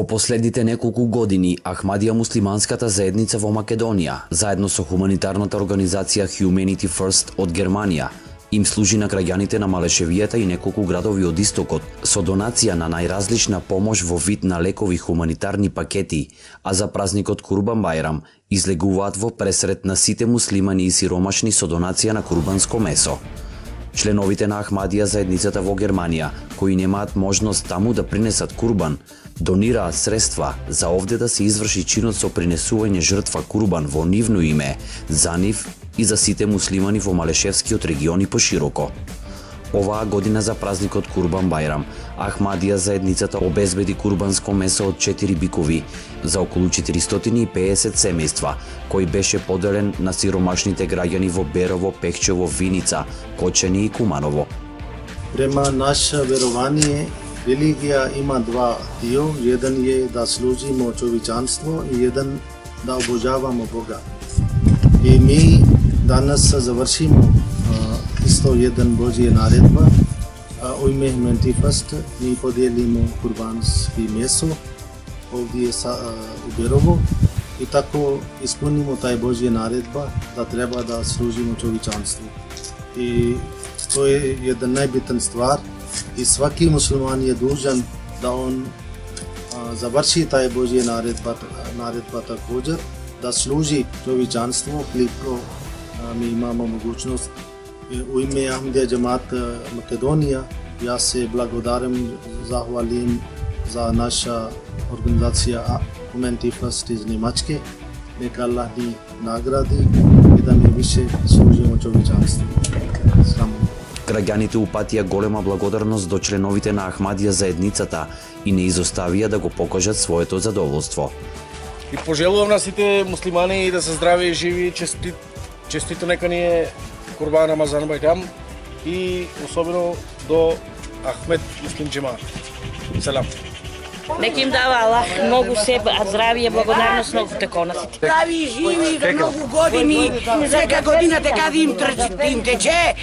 Во последните неколку години, Ахмадија муслиманската заедница во Македонија, заедно со хуманитарната организација Humanity First од Германија, им служи на граѓаните на Малешевијата и неколку градови од истокот, со донација на најразлична помош во вид на лекови хуманитарни пакети, а за празникот Курбан Бајрам излегуваат во пресрет на сите муслимани и сиромашни со донација на курбанско месо. Членовите на Ахмадија заедницата во Германија, кои немаат можност таму да принесат курбан, донираат средства за овде да се изврши чинот со принесување жртва курбан во нивно име, за нив и за сите муслимани во Малешевскиот регион и пошироко. Оваа година за празникот Курбан Бајрам, Ахмадија заедницата обезбеди курбанско месо од 4 бикови за околу 450 семејства, кој беше поделен на сиромашните граѓани во Берово, Пехчево, Виница, Кочани и Куманово. Према наше верование, религија има два дио, еден е да служимо човечанство и еден да обожавамо Бога. И ми данас завршимо исто еден Божја наредба, у име Humanity First ми поделимо курбански месо овде у Берово и тако исполнимо тај Божја наредба да треба да служимо човечанство. И тоа е една најбитна ствар и сваки муслиман е должен да он заврши тај Божја наредба такоđer да служи човечанство, клипко ми имамо могуćност. У име Ахмадија џемаат Македонија, јас се благодарам, захвалим за наша организација Humanity First из Немачке, нека Аллах ни награди и да ми више служимо човечанство. Само. Граѓаните упатија голема благодарност до членовите на Ахмадија заедницата и не изоставија да го покажат своето задоволство. И пожелувам на сите муслимани да се здрави и живи, честито нека ни е Курбан Рамазан Бајрам и особено до Ахмед Муслим џемаат. Салам. Нека им дава Аллах многу себе, а здравие, благодарност многу теко на сите. Здрави и живи за многу години, всека година дека да им тече,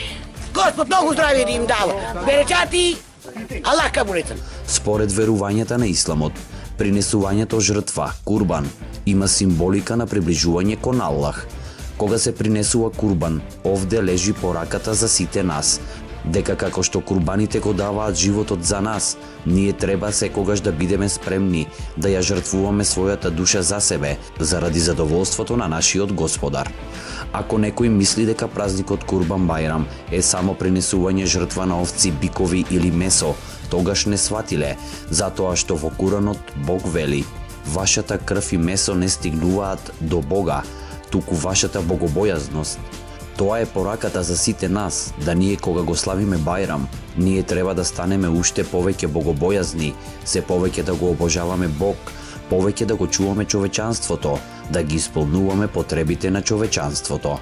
Господ многу здравие да им дава. Беречати, Аллах кабулетен. Според верувањата на исламот, принесувањето жртва, курбан, има символика на приближување кон Аллах. Кога се принесува курбан, овде лежи пораката за сите нас, дека како што курбаните го даваат животот за нас, ние треба секогаш да бидеме спремни да ја жртвуваме својата душа за себе, заради задоволството на нашиот Господар. Ако некој мисли дека празникот Курбан Бајрам е само принесување жртва на овци, бикови или месо, тогаш не сватиле, затоа што во Куранот Бог вели: вашата крв и месо не стигнуваат до Бога, туку вашата богобојазност. Тоа е пораката за сите нас, да ние кога го славиме Бајрам, ние треба да станеме уште повеќе богобојазни, се повеќе да го обожаваме Бог, повеќе да го чуваме човечанството, да ги исполнуваме потребите на човечанството.